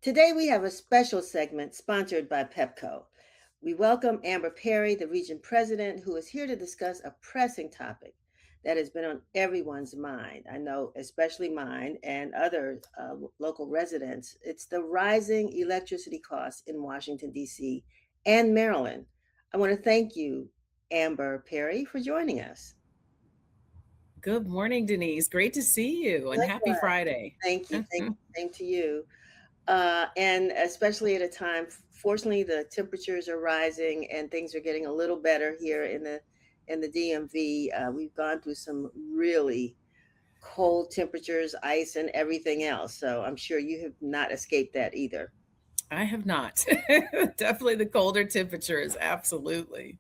Today we have a special segment sponsored by Pepco. We welcome Amber Perry, the region president, who is here to discuss a pressing topic that has been on everyone's mind. I know, especially mine and other local residents. It's the rising electricity costs in Washington, D.C. and Maryland. I want to thank you, Amber Perry, for joining us. Good morning, Denise. Great to see you and happy Likewise. Friday. Thank you. Thank you. Same to you. And especially at a time, fortunately, the temperatures are rising and things are getting a little better here in the DMV. We've gone through some really cold temperatures, ice, and everything else. So I'm sure you have not escaped that either. I have not. Definitely the colder temperatures. Absolutely.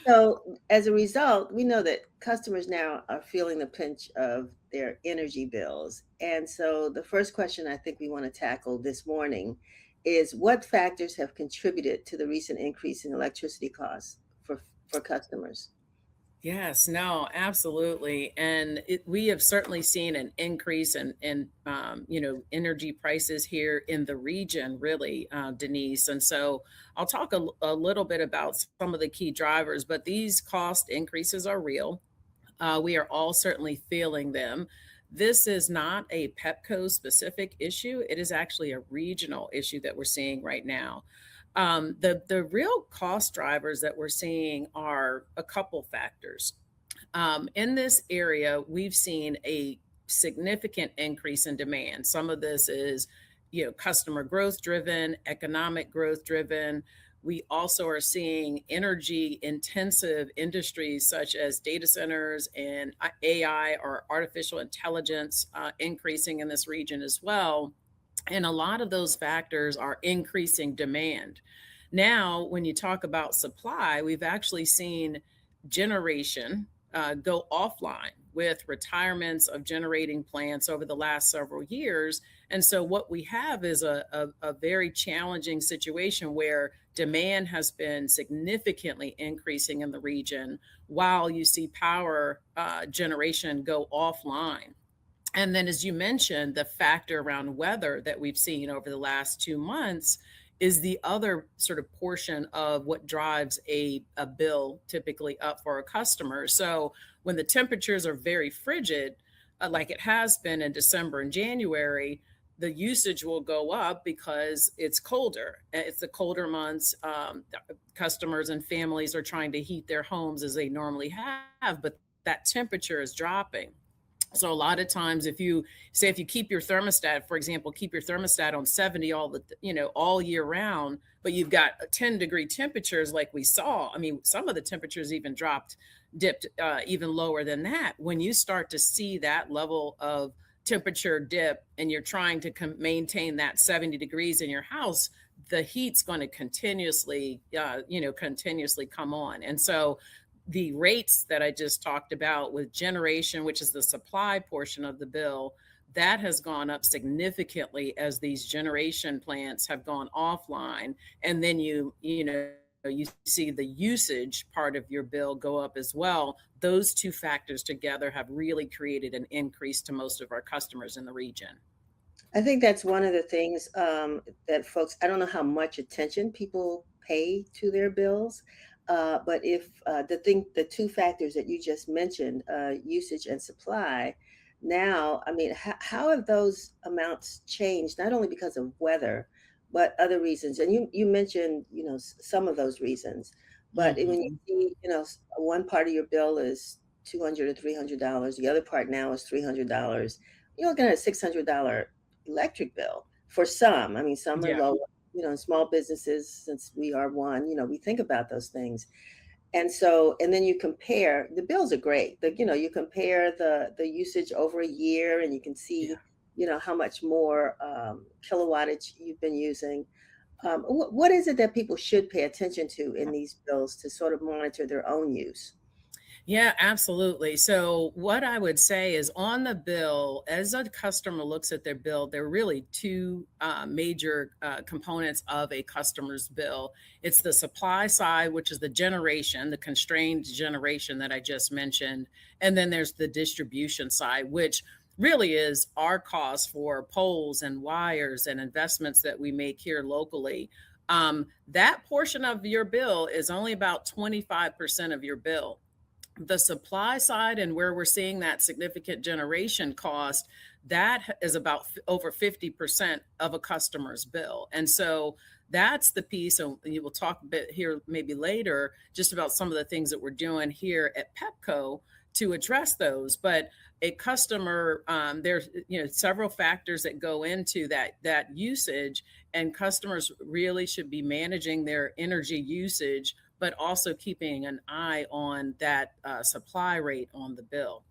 So as a result, we know that customers now are feeling the pinch of their energy bills. And so the first question I think we want to tackle this morning is what factors have contributed to the recent increase in electricity costs for customers? Yes, no, absolutely. And we have certainly seen an increase in energy prices here in the region, really, Denise. And so I'll talk a little bit about some of the key drivers, but these cost increases are real. We are all certainly feeling them. This is not a Pepco specific issue. It is actually a regional issue that we're seeing right now. The real cost drivers that we're seeing are a couple factors. In this area, we've seen a significant increase in demand. Some of this is, customer growth driven, economic growth driven. We also are seeing energy intensive industries such as data centers and AI or artificial intelligence increasing in this region as well. And a lot of those factors are increasing demand. Now, when you talk about supply, we've actually seen generation go offline with retirements of generating plants over the last several years. And so, what we have is a very challenging situation where demand has been significantly increasing in the region while you see power generation go offline. And then, as you mentioned, the factor around weather that we've seen over the last 2 months is the other sort of portion of what drives a bill typically up for a customer. So, when the temperatures are very frigid, like it has been in December and January, the usage will go up because it's colder. It's the colder months. Customers and families are trying to heat their homes as they normally have, but that temperature is dropping. So a lot of times if you keep your thermostat, for example, keep your thermostat on 70 all year round, but you've got 10-degree temperatures like we saw. I mean, some of the temperatures even dipped even lower than that. When you start to see that level of temperature dip and you're trying to maintain that 70 degrees in your house, the heat's going to continuously come on. And so the rates that I just talked about with generation, which is the supply portion of the bill, that has gone up significantly as these generation plants have gone offline. And then you see the usage part of your bill go up as well. Those two factors together have really created an increase to most of our customers in the region. I think that's one of the things that folks, I don't know how much attention people pay to their bills, but if the two factors that you just mentioned, usage and supply, now, I mean, how have those amounts changed, not only because of weather, but other reasons? And you mentioned, some of those reasons, but when you Mhm. see, one part of your bill is 200 or $300, the other part now is $300. You're looking at a $600 electric bill for some. I mean, some are Yeah. lower, in small businesses, since we are one, we think about those things. And so, and then you compare, the bills are great. You compare the usage over a year and you can Yeah. see, how much more kilowattage you've been using. What is it that people should pay attention to in these bills to sort of monitor their own use? Yeah, absolutely. So, what I would say is on the bill, as a customer looks at their bill, there are really two major components of a customer's bill. It's the supply side, which is the generation, the constrained generation that I just mentioned. And then there's the distribution side, which really is our cost for poles and wires and investments that we make here locally. That portion of your bill is only about 25% of your bill. The supply side and where we're seeing that significant generation cost, that is about over 50% of a customer's bill. And so that's the piece, and you will talk a bit here maybe later just about some of the things that we're doing here at Pepco to address those. But a customer, there's several factors that go into that usage, and customers really should be managing their energy usage, but also keeping an eye on that supply rate on the bill.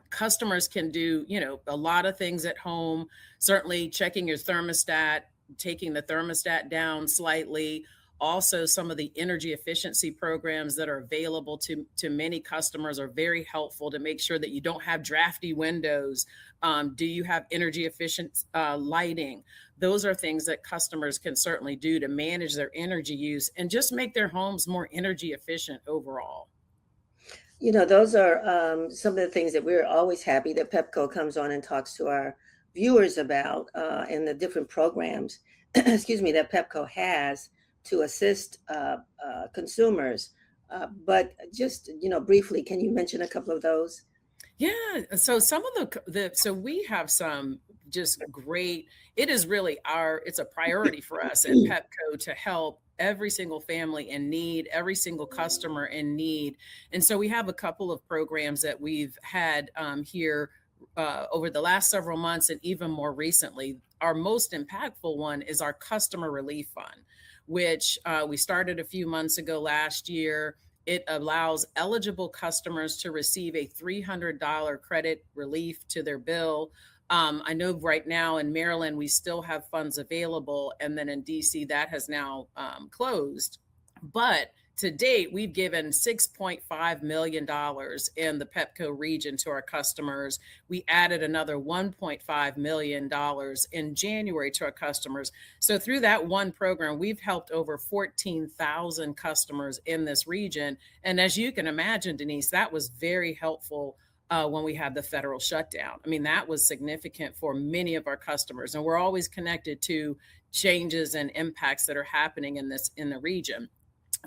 Customers can do, a lot of things at home, certainly checking your thermostat, taking the thermostat down slightly. Also, some of the energy efficiency programs that are available to many customers are very helpful to make sure that you don't have drafty windows. Do you have energy efficient lighting? Those are things that customers can certainly do to manage their energy use and just make their homes more energy efficient overall. Those are some of the things that we're always happy that Pepco comes on and talks to our viewers about, and the different programs, excuse me, that Pepco has to assist consumers. But just, briefly, can you mention a couple of those? Yeah, so some of the so we have some just great, it is really it's a priority for us at Pepco to help every single family in need, every single customer in need. And so we have a couple of programs that we've had here over the last several months and even more recently. Our most impactful one is our Customer Relief Fund, which we started a few months ago last year. It allows eligible customers to receive a $300 credit relief to their bill. I know right now in Maryland, we still have funds available. And then in DC, that has now closed. But to date, we've given $6.5 million in the Pepco region to our customers. We added another $1.5 million in January to our customers. So through that one program, we've helped over 14,000 customers in this region. And as you can imagine, Denise, that was very helpful when we had the federal shutdown. I mean, that was significant for many of our customers. And we're always connected to changes and impacts that are happening in the region.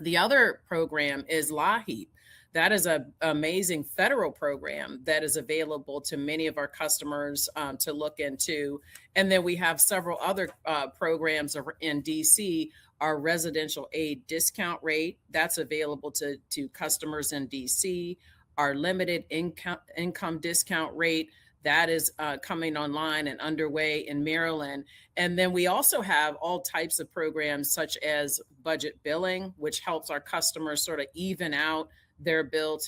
The other program is LAHEAP. That is an amazing federal program that is available to many of our customers to look into. And then we have several other programs in DC. Our residential aid discount rate, that's available to customers in DC. Our limited income discount rate, that is coming online and underway in Maryland. And then we also have all types of programs such as budget billing, which helps our customers sort of even out their bill.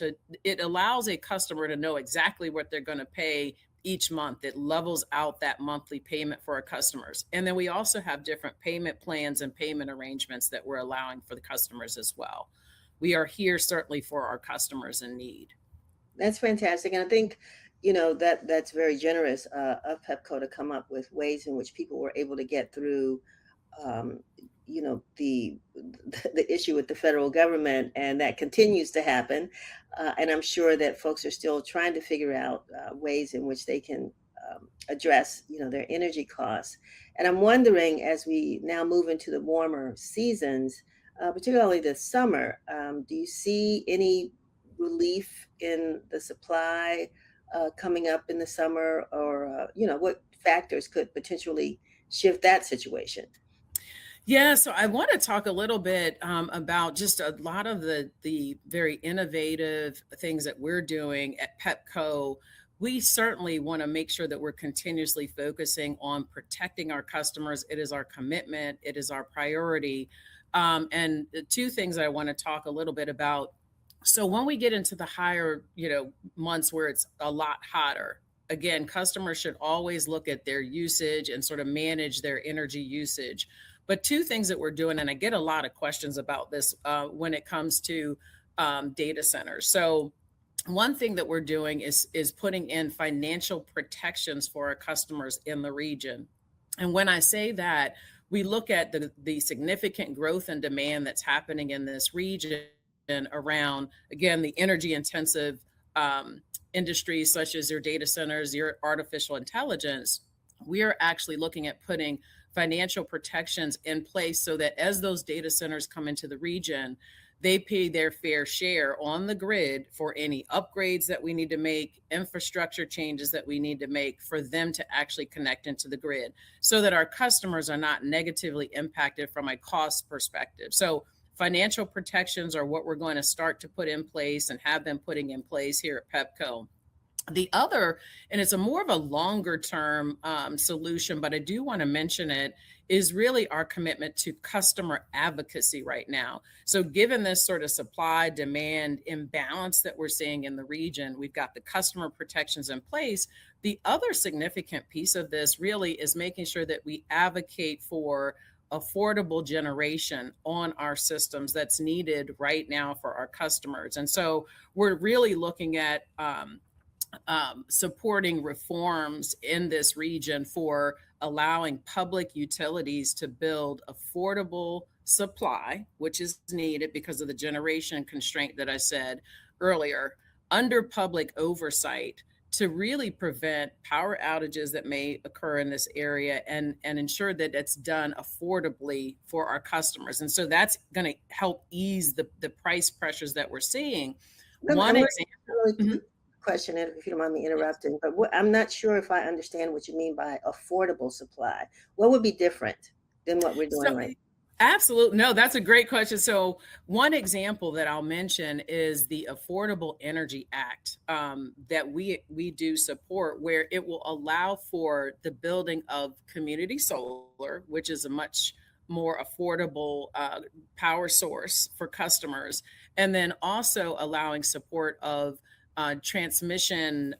It allows a customer to know exactly what they're going to pay each month. It levels out that monthly payment for our customers. And then we also have different payment plans and payment arrangements that we're allowing for the customers as well. We are here certainly for our customers in need. That's fantastic, and I think, that's very generous of Pepco to come up with ways in which people were able to get through, um, the the issue with the federal government, and that continues to happen. And I'm sure that folks are still trying to figure out ways in which they can address, their energy costs. And I'm wondering, as we now move into the warmer seasons, particularly this summer, do you see any relief in the supply coming up in the summer, or what factors could potentially shift that situation? Yeah, so I want to talk a little bit about just a lot of the very innovative things that we're doing at Pepco. We certainly want to make sure that we're continuously focusing on protecting our customers. It is our commitment. It is our priority. And the two things I want to talk a little bit about. So when we get into the higher, months where it's a lot hotter, again, customers should always look at their usage and sort of manage their energy usage. But two things that we're doing, and I get a lot of questions about this when it comes to data centers. So one thing that we're doing is putting in financial protections for our customers in the region. And when I say that, we look at the significant growth and demand that's happening in this region around, again, the energy intensive industries such as your data centers, your artificial intelligence, we are actually looking at putting financial protections in place so that as those data centers come into the region, they pay their fair share on the grid for any upgrades that we need to make, infrastructure changes that we need to make for them to actually connect into the grid so that our customers are not negatively impacted from a cost perspective. So, financial protections are what we're going to start to put in place and have been putting in place here at Pepco. The other, and it's a more of a longer term solution, but I do want to mention it, is really our commitment to customer advocacy right now. So, given this sort of supply demand imbalance that we're seeing in the region, we've got the customer protections in place. The other significant piece of this really is making sure that we advocate for affordable generation on our systems that's needed right now for our customers. And so, we're really looking at supporting reforms in this region for allowing public utilities to build affordable supply, which is needed because of the generation constraint that I said earlier, under public oversight to really prevent power outages that may occur in this area and ensure that it's done affordably for our customers. And so that's going to help ease the price pressures that we're seeing. I'm One going to example. really Mhm. quick question, if you don't mind me Yes. interrupting, but I'm not sure if I understand what you mean by affordable supply. What would be different than what we're So doing right absolutely. No, that's a great question. So one example that I'll mention is the Affordable Energy Act that we do support, where it will allow for the building of community solar, which is a much more affordable power source for customers, and then also allowing support of transmission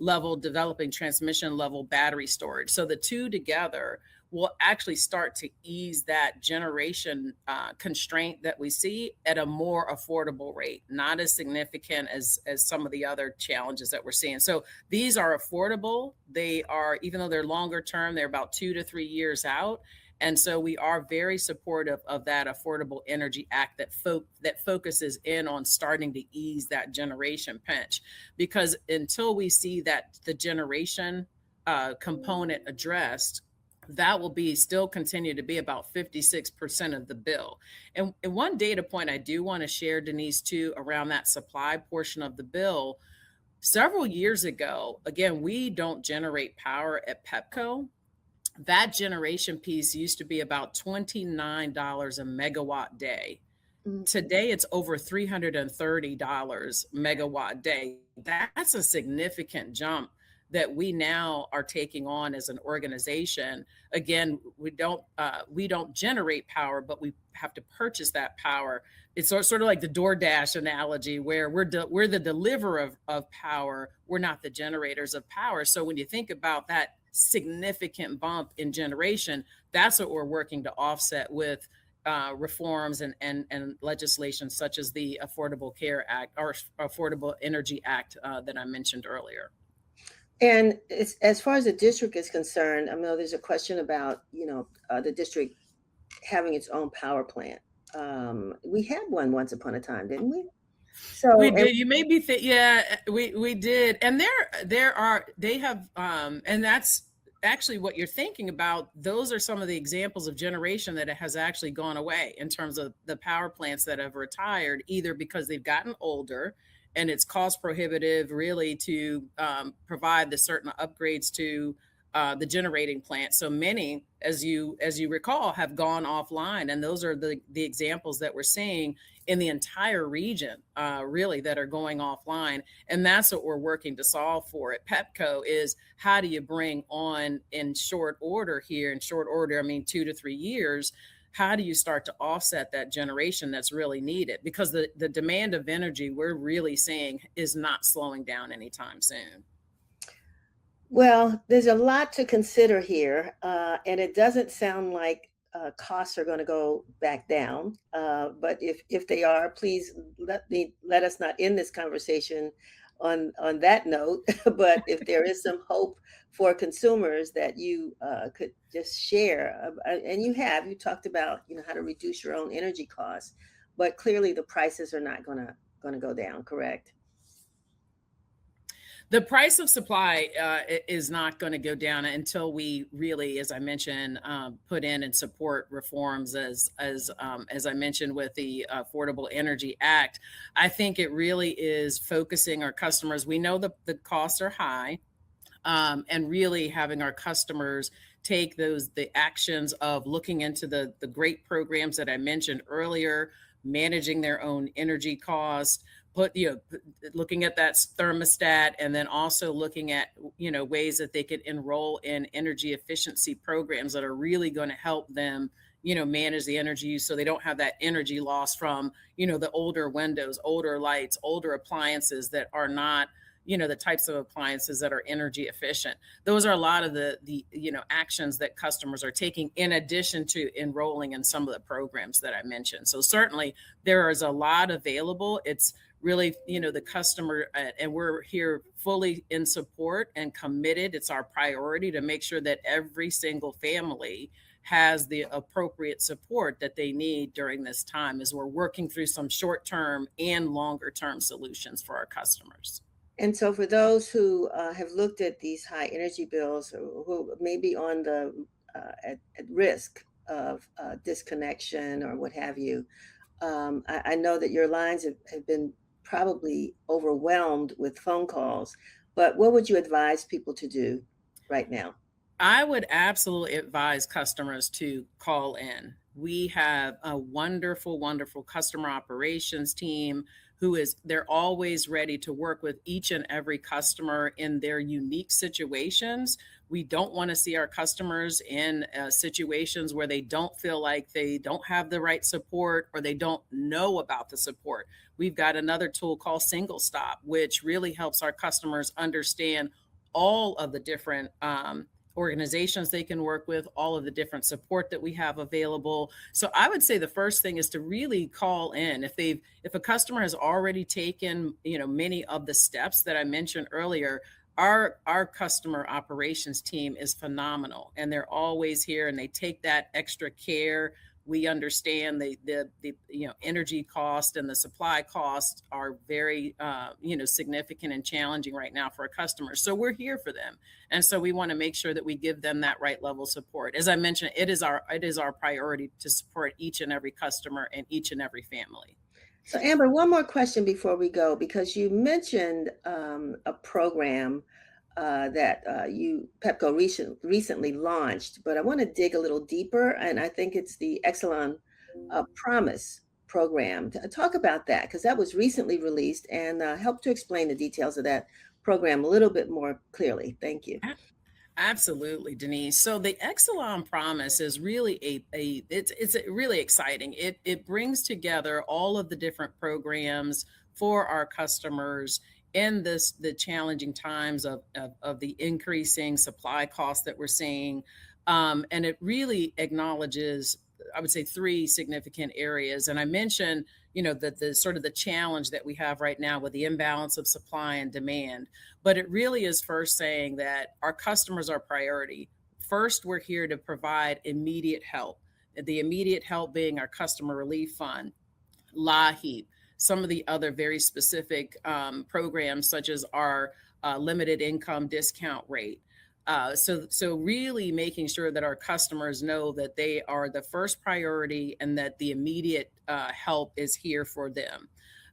level, developing transmission level battery storage. So the two together will actually start to ease that generation constraint that we see at a more affordable rate, not as significant as some of the other challenges that we're seeing. So these are affordable. They are, even though they're longer term, they're about 2 to 3 years out. And so we are very supportive of that Affordable Energy Act that focuses in on starting to ease that generation pinch, because until we see that the generation component addressed, that will be still continue to be about 56% of the bill. And one data point I do want to share, Denise, too, around that supply portion of the bill. Several years ago, again, we don't generate power at Pepco. That generation piece used to be about $29 a megawatt day. now? Today, it's over $330 megawatt day. That's a significant jump that we now are taking on as an organization. Again, we don't generate power, but we have to purchase that power. It's sort of like the DoorDash analogy, where we're the deliverer of power. We're not the generators of power. So when you think about that significant bump in generation, that's what we're working to offset with reforms and legislation such as the Affordable Care Act or Affordable Energy Act that I mentioned earlier. And as far as the district is concerned, I know there's a question about, the district having its own power plant. We had one once upon a time, didn't we? We So, and did. You made me think. Yeah, we did. And they have and that's actually what you're thinking about. Those are some of the examples of generation that it has actually gone away in terms of the power plants that have retired, either because they've gotten older and it's cost prohibitive really to provide the certain upgrades to the generating plant. So many, as you recall, have gone offline, and those are the examples that we're seeing in the entire region, really, that are going offline. And that's what we're working to solve for at Pepco is how do you bring on in short order here? In short order, I mean 2 to 3 years. How do you start to offset that generation that's really needed? Because the demand of energy we're really seeing is not slowing down anytime soon. well, there's a lot to consider here, and it doesn't sound like costs are going to go back down. But if they are, please let us not end this conversation on that note. But if there is some hope for consumers that you could just share, and you talked about how to reduce your own energy costs, but clearly the prices are not going to go down. Correct? The price of supply is not going to go down until we really, as I mentioned, put in and support reforms as I mentioned with the Affordable Energy Act. I think it really is focusing our customers. We know the costs are high, and really having our customers take the actions of looking into the great programs that I mentioned earlier, managing their own energy costs, looking at that thermostat, and then also looking at ways that they could enroll in energy efficiency programs that are really going to help them manage the energy use so they don't have that energy loss from the older windows, older lights, older appliances that are not the types of appliances that are energy efficient. Those are a lot of the actions that customers are taking in addition to enrolling in some of the programs that I mentioned. So certainly there is a lot available. It's really the customer, and we're here fully in support and committed. It's our priority to make sure that every single family has the appropriate support that they need during this time as we're working through some short-term and longer-term solutions for our customers. And so, for those who have looked at these high energy bills, or who may be on the at risk of disconnection or what have you, I know that your lines have been probably overwhelmed with phone calls. But what would you advise people to do right now? I would absolutely advise customers to call in. We have a wonderful, wonderful customer operations team they're always ready to work with each and every customer in their unique situations. We don't want to see our customers in situations where they don't feel like they don't have the right support or they don't know about the support. We've got another tool called Single Stop, which really helps our customers understand all of the different organizations they can work with, all of the different support that we have available. So I would say the first thing is to really call in. If a customer has already taken, many of the steps that I mentioned earlier, our customer operations team is phenomenal and they're always here and they take that extra care. We understand the energy cost and the supply costs are very significant and challenging right now for our customers. So we're here for them, and so we want to make sure that we give them that right level of support. As I mentioned, it is our priority to support each and every customer and each and every family. So, Amber, one more question before we go, because you mentioned a program that you Pepco recently launched, but I want to dig a little deeper, and I think it's the Exelon Promise program. Talk about that, because that was recently released, and help to explain the details of that program a little bit more clearly. Thank you. Absolutely, Denise. So the Exelon Promise is really it's really exciting. It brings together all of the different programs for our customers in the challenging times of the increasing supply costs that we're seeing. And it really acknowledges, I would say, three significant areas. And I mentioned, the sort of the challenge that we have right now with the imbalance of supply and demand. But it really is first saying that our customers are priority. First, we're here to provide immediate help. The immediate help being our customer relief fund, LAHEAP, some of the other very specific programs, such as our limited income discount rate. So really making sure that our customers know that they are the first priority and that the immediate help is here for them.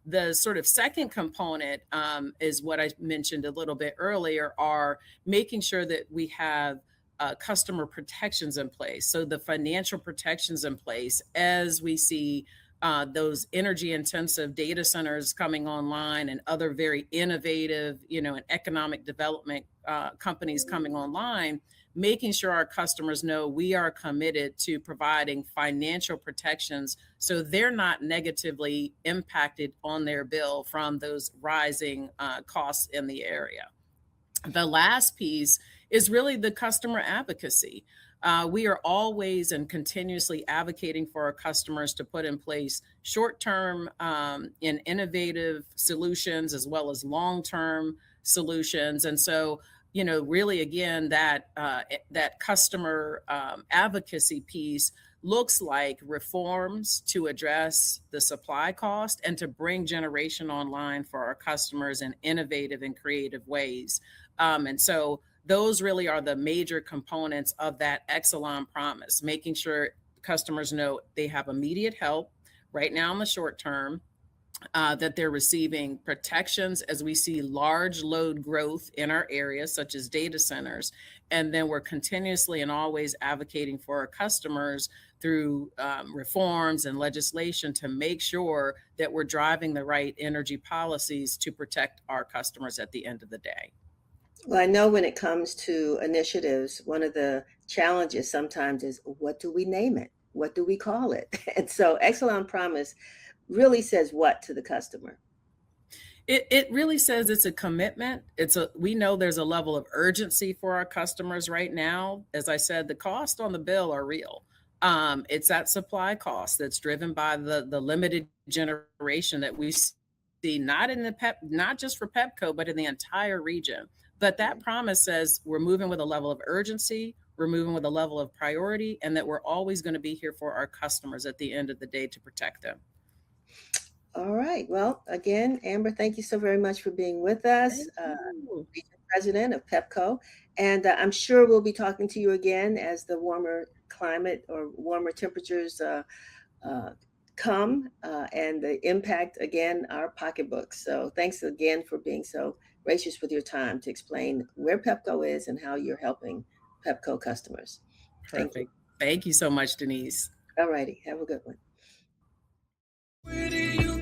The sort of second component is what I mentioned a little bit earlier, are making sure that we have customer protections in place. So the financial protections in place as we see those energy intensive data centers coming online and other very innovative, and economic development companies coming online, making sure our customers know we are committed to providing financial protections so they're not negatively impacted on their bill from those rising costs in the area. The last piece is really the customer advocacy. We are always and continuously advocating for our customers to put in place short-term and innovative solutions as well as long-term solutions. And so, really again that customer advocacy piece looks like reforms to address the supply cost and to bring generation online for our customers in innovative and creative ways. And so those really are the major components of that Exelon promise, making sure customers know they have immediate help right now in the short term, that they're receiving protections as we see large load growth in our area, such as data centers. And then we're continuously and always advocating for our customers through reforms and legislation to make sure that we're driving the right energy policies to protect our customers at the end of the day. Well, I know when it comes to initiatives, one of the challenges sometimes is what do we name it? What do we call it? And so Exelon Promise really says what to the customer? It really says it's a commitment. We know there's a level of urgency for our customers right now. As I said, the cost on the bill are real. It's that supply cost that's driven by the limited generation that we see, not in the not just for Pepco, but in the entire region. But that Mhm. promise says we're moving with a level of urgency, we're moving with a level of priority, and that we're always going to be here for our customers at the end of the day to protect them. All right. Well, again, Amber, thank you so very much for being with us, Thank you. Region President of Pepco. And I'm sure we'll be talking to you again as the warmer climate or warmer temperatures uh, come and the impact, again, our pocketbooks. So thanks again for being so gracious with your time to explain where Pepco is and how you're helping Pepco customers. Thank you. Perfect. Thank you so much, Denise. All righty. Have a good one. Where do you